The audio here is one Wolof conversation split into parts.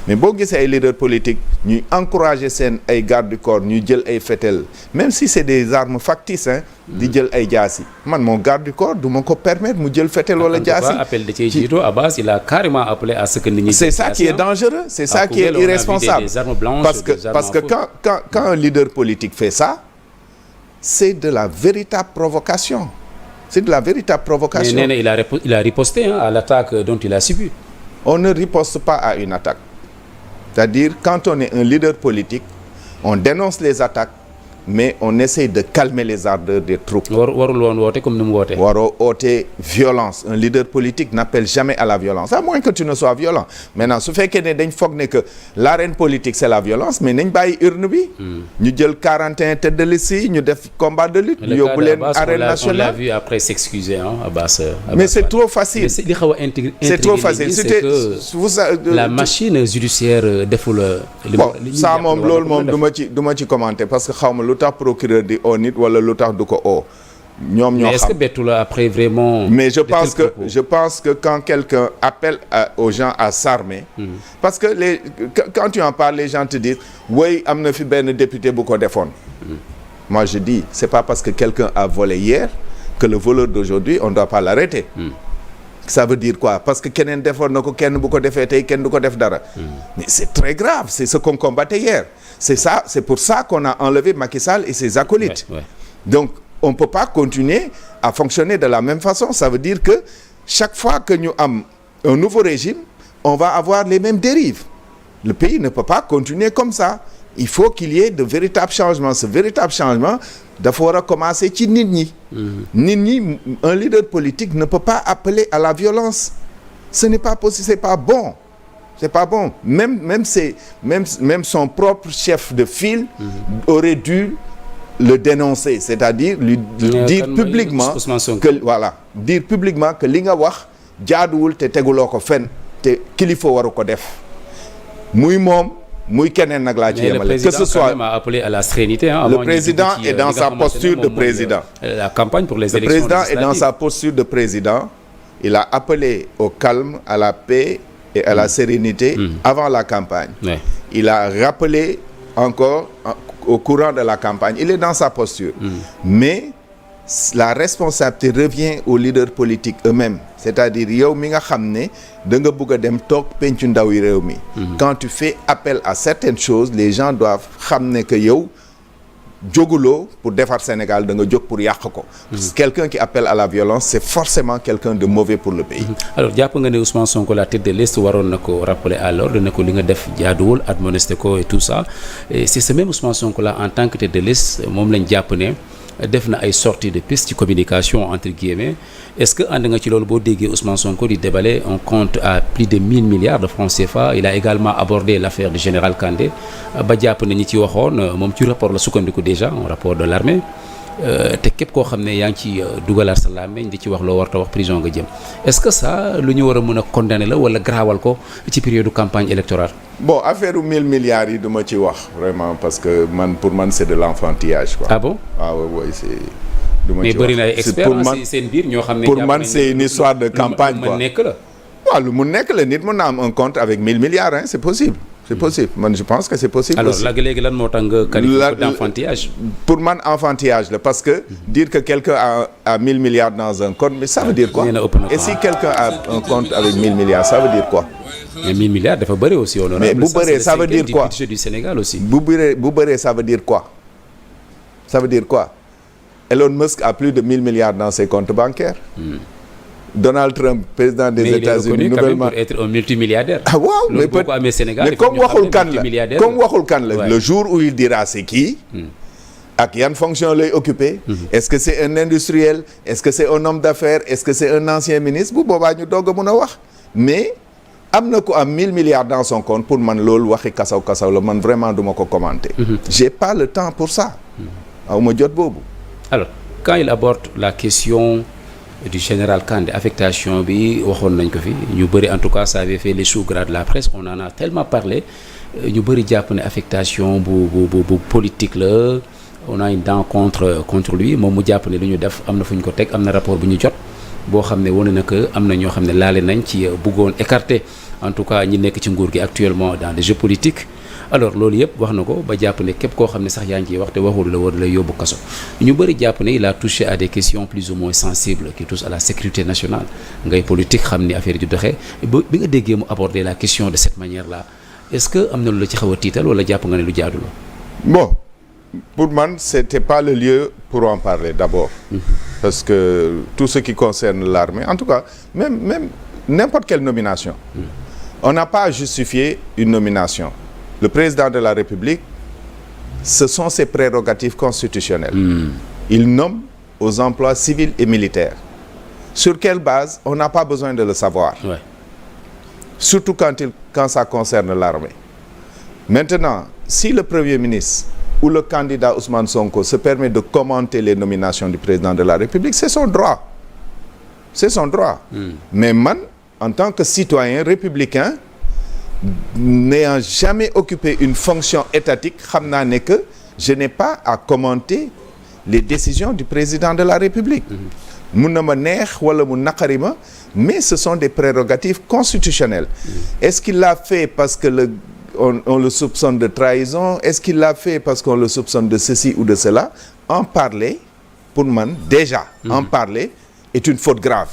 mais boo gisee ay leaders politiques ñuy encourager seen ay garde du corps ñuy jël ay fetel même si c'est des armes factices di jël ay jaasi man mon garde du corps du ma ko permettre mu jël fetel wala jaasi. appel da cee jiitu Abbas il a carrément appelé à ce que nit ñi. c'est ça qui est dangereux c'est ça qui est irresponsable parce que quand un leader politique fait ça c'est de la véritable provocation. C'est de la véritable provocation. Mais nee na il a riposté à l'attaque dont il a subi. On ne riposte pas à une attaque. C'est-à-dire, quand on est un leader politique, on dénonce les attaques, mais on essaie de calmer les ardeurs des troupes. warul woon woote comme ni mu wootee. waroo oote violence. Un leader politique n'appelle jamais à la violence, à moins que tu ne sois violent. Maintenant su fekkee ne dañ foog ne que l'arène politique c'est la violence mais nañ bàyyi urne bi. ñu jël 41 têtes de liste yi ñu def combat de lutte. ñu yóbbu leen arène nationale. on l'a vu après s'excuser Abbas. mais c'est trop facile. mais li xaw a intégré. c'est trop facile c'est que la machine judiciaire deful. bon ça moom loolu moom du ma ci commenter parce que xaw ma lu tax procureur di oo nit wala lu tax du ko oo. ñoom ñoo xam mais est-ce que bettu la après vraiment. mais je pense que quand quelqu'un appelle aux gens à s'armer. parce que quand tu en parles les gens te disent oui am na fi benn député bu ko defoon. moi je dis c'est pas parce que quelqu'un a volé hier que le voleur d'aujourd'hui on doit pas l'arrêter. ça veut dire quoi parce que keneen defoon na ko kenn bu ko defee tey kenn du ko def dara. mais c'est très grave c'est ce qu'on combattait hier. c'est pour ça qu'on a enlevé Macky Sall et ses acolytes. Ouais. Donc on peut pas continuer à fonctionner de la même façon. Ça veut dire que chaque fois que ñu am un nouveau régime on va avoir les mêmes dérives. Le pays ne peut pas continuer comme ça. Il faut qu'il y ait de véritables changements. Ce véritable changement dafa war a commencer ci nit ñi. nit ñi un leader politique ne peut pas appeler à la violence. Ce n'est pas possible, c'est pas bon. C'est pas bon. Même son propre chef de file aurait dû le dénoncer, c'est-à-dire lui dire publiquement que li nga wax jaaduwul te teguloo ko fenn te kilifa waru ko def. Muy moom muy keneen nag laa ci yemale. Que ce soit a appelé à la sérénité. Le président est dans sa posture de président. La campagne pour les élections. Le président est dans sa posture de président. Il a appelé au calme, à la paix et à la sérénité avant la campagne. Il a rappelé encore au courant de la campagne. Il est dans sa posture. Mais la responsabilité revient aux leaders politiques eux-mêmes. C'est-à-dire yow mi nga xam ne da nga bëgg a dem toog pencu ndaw yi réew mi. Quand tu fais appel à certaines choses, les gens doivent xam ne que yow jóguloo pour defar Sénégal da nga jóg pour yàq ko. Parce que quelqu'un qui appelle à la violence c'est forcément quelqu'un de mauvais pour le pays. Alors jàpp nga ne Ousmane Sonko la tête de liste waroon na ko rappeler à l'ordre ne ko li nga def jaaduwul admonesté ko et tout ça et c'est ce même Ousmane Sonko là en tant que tête de liste moom lañ jàpp ne def na ay sorties de piste ci communication entre guillemets est-ce que ànd nga ci loolu boo déggee Ousmane Sonko di déballer un compte à plus de 1000 milliards de francs CFA. Il a également abordé l'affaire du général Kandé ba jàpp na ñi ci waxoon moom ci rapport la sukkandiku déjà un rapport de l'armée te képp koo xam ne yaa ngi ci dugalaat sa làmmiñ di ci wax loo war ta wax prison nga jëm est-ce que ça lu ñu war a mën a condamner la wala garaawal ko ci période campagne électorale. Bon affaire u 1000 milliards yi du ma ci wax vraiment parce que pour man c'est de l'enfantillage quoi. Ah bon? Ah oui c'est. mais bëri na ay experts seen biir ñoo xam ne. pour man c'est une histoire de campagne quoi. lu mu nekk la. waaw lu mu nekk la nit mën na am un compte avec 1000 milliards hein c'est possible. C'est possible man je pense que c'est possible. Alors léegi lan moo tax nga qualifié d'enfantillage. Pour man enfantillage la parce que dire que quelqu'un a 1000 milliards dans un compte mais ça veut dire quoi? Et si quelqu'un a un compte avec 1000 milliards ça veut dire quoi? Mais 1000 milliards dafa bëri aussi honorable. Mais bu bëree ça veut dire quoi? Du Sénégal aussi. bu bëree ça veut dire quoi? Ça veut dire quoi? Elon Musk a plus de 1000 milliards dans ses comptes bancaires. Donald Trump président des États-Unis nouvellement pour être un multimilliardaire. Ah waaw mais boo ko amee Sénégal mais comme waxul kan la le jour où il dira c'est qui ak yan fonction lay occuper est-ce que c'est un industriel est-ce que c'est un homme d'affaires est-ce que c'est un ancien ministre bu boobaa ñu doog a mën a wax mais am na ko am 1000 milliards dans son compte pour man loolu waxi kasaw la man vraiment duma ko commenter. J'ai pas le temps pour ça. aw ma jot boobu. Alors quand il aborde la question du général Kandé affectation bi waxoon nañ ko fi ñu bëri en tout cas ça avait fait les choux gras de la presse on en a tellement parlé ñu bëri jàpp ne affectation bu politique la on a une dent contre lui moom mu jàpp ne lu ñu def am na fu ñu ko teg am na rapport bu ñu jot boo xam ne wane na que am na ñoo xam ne laale nañ ci bëggoon écarter en tout cas ñi nekk ci nguur gi actuellement dans les jeux politiques. alors loolu yëpp wax na ko ba jàpp ne képp koo xam ne sax yaa ngi ciy wax te waxul la war lay yóbbu kaso ñu bëri jàpp ne il a touché à des questions plus ou moins sensibles qui touchent à la sécurité nationale ngay politique xam ni affaire yi di doxee bi nga déggee mu aborder la question de cette manière là est-ce que am na lu la ci xaw a tiital wala jàpp nga ne lu jaadu la. bon pour man c'était pas le lieu pour en parler d'abord. Parce que tout ce qui concerne l'armée en tout cas même n'importe quelle nomination. On n'a pas à justifier une nomination. Le président de la République, ce sont ses prérogatives constitutionnelles. Il nomme aux emplois civils et militaires. Sur quelle base? On n'a pas besoin de le savoir. Ouais. Surtout quand ça concerne l'armée. Maintenant, si le Premier ministre ou le candidat Ousmane Sonko se permet de commenter les nominations du président de la République, c'est son droit. C'est son droit. Mais man, en tant que citoyen républicain, n'ayant jamais occupé une fonction étatique, xam naa ne que je n'ai pas à commenter les décisions du président de la République. Mun na ma neex wala mu naqari ma, mais ce sont des prérogatives constitutionnelles. Est-ce qu'il l'a fait parce que on le soupçonne de trahison? Est-ce qu'il l'a fait parce qu'on le soupçonne de ceci ou de cela? En parler, pour man, déjà, en parler est une faute grave.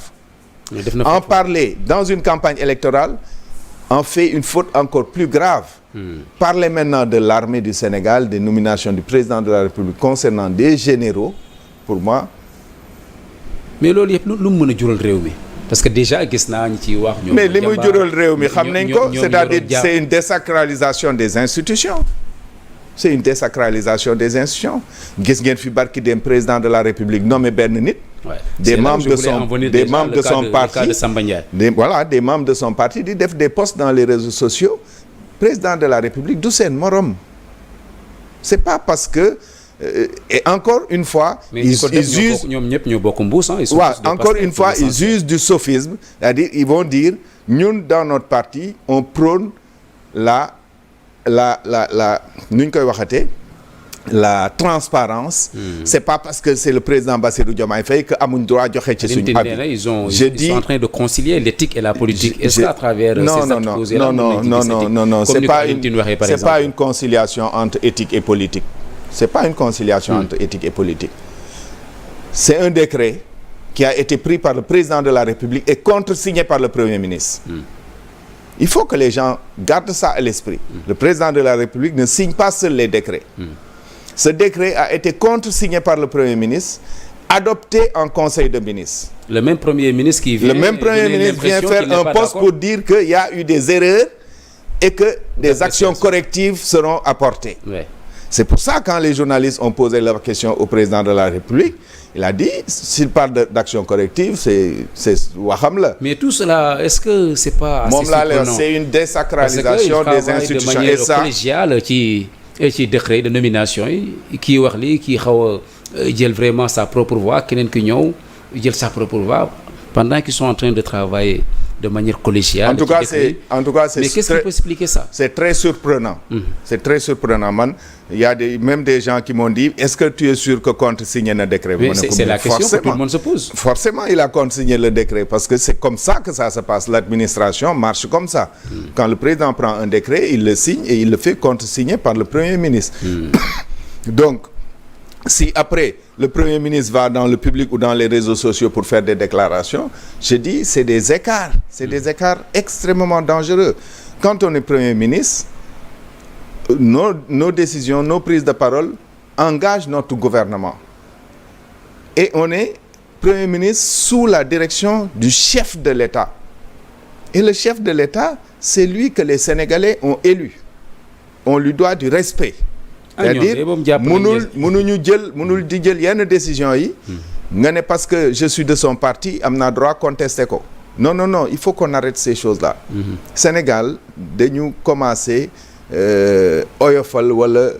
En parler dans une campagne électorale en fait une faute encore plus grave. Parler maintenant de l'armée du Sénégal, des nominations du président de la République concernant des généraux, pour moi. mais loolu yëpp lu mu mën a jural réew mi parce que déjà gis naa ñu ciy wax. mais li muy jural réew mi xam nañ ko c'est-à-dire c'est une désacralisation des institutions. C'est une désacralisation des institutions. Gis ngeen fi barki dem président de la République nommé benn nit. Ouais. Des membres de son parti, des membres de son parti di def des posts dans les réseaux sociaux. Président de la République du seen morom. C'est pas parce que et encore une fois ils usent ñoom ñëpp ñoo bokk mbuus encore une fois ils usent du sophisme, c'est-à-dire ils vont dire ñun dans notre parti on prône la nu ñu koy waxatee la transparence. C'est pas parce que c'est le président Bassirou Diomaye Faye que amuñ droit joxe ci suñu avis. Ils sont en train de concilier l'éthique et la politique. Est-ce qu'à travers non, c'est pas une conciliation entre éthique et politique. C'est pas une conciliation entre éthique et politique. C'est un décret qui a été pris par le président de la République et contresigné par le Premier ministre. Il faut que les gens gardent ça à l'esprit. Le président de la République ne signe pas seul les décrets. Ce décret a été contresigné par le Premier ministre, adopté en Conseil de ministres. Le même Premier ministre qui vient faire un poste pour dire qu'il y a eu des erreurs et que des actions correctives seront apportées. Ouais. C'est pour ça quand les journalistes ont posé leur question au président de la République, il a dit s'il parle d'actions correctives, c'est waxam la. Mais tout cela, est-ce que c'est pas assez surprenant? C'est une désacralisation des institutions et ça collégiale ci décret de nomination yi kii wax lii kii xaw a jël vraiment sa propre voix keneen ki ñëw jël sa propre voix pendant qu'ils sont en train de travailler de manière collégiale. En tout cas, c'est mais qu'est-ce qui peut expliquer ça? C'est très surprenant. C'est très surprenant, man. Il y a même des gens qui m'ont dit est-ce que tu es sûr que contresigné le décret? C'est la question que tout le monde se pose. Forcément, il a contresigné le décret parce que c'est comme ça que ça se passe. L'administration marche comme ça. Quand le président prend un décret, il le signe et il le fait contresigner par le Premier ministre. Donc, si après le Premier ministre va dans le public ou dans les réseaux sociaux pour faire des déclarations, je dis c'est des écarts extrêmement dangereux. Quand on est Premier ministre, nos décisions, nos prises de parole engagent notre gouvernement. Et on est Premier ministre sous la direction du chef de l'État. Et le chef de l'État, c'est lui que les Sénégalais ont élu. On lui doit du respect. C'est-à-dire mënul di jël yenn décision yi nga ne parce que je suis de son parti am naa droit contester ko non il faut qu'on arrête ces choses-là. Sénégal dañu commencer oyofal wala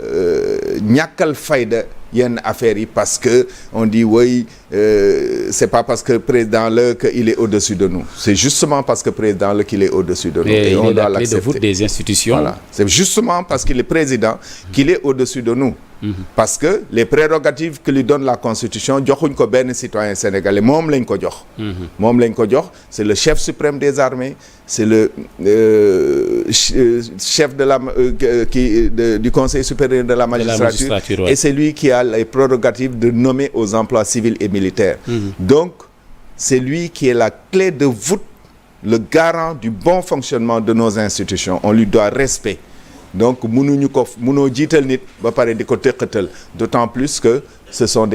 ñàkkal fayda yenn affaires yi parce que on dit oui c'est pas parce que président la que il est au-dessus de nous. C'est justement parce que président la qu'il est au-dessus de nous. Et on doit l'accepter. Il est la clé de voûte des institutions. Voilà. C'est justement parce qu'il est président qu'il est au-dessus de nous. parce que les prérogatives que lui donne la Constitution joxuñ ko benn citoyen sénégalais moom lañ ko jox. moom lañ ko jox c'est le chef suprême des armées c'est le chef de la du Conseil supérieur de la magistrature, ouais. Et c'est lui qui a les prérogatives de nommer aux emplois civils et militaires. Donc c'est lui qui est la clé de voûte, le garant du bon fonctionnement de nos institutions. On lui doit respect. Donc mënoo jiital nit ba pare di ko teqatal, d'autant plus que ce sont des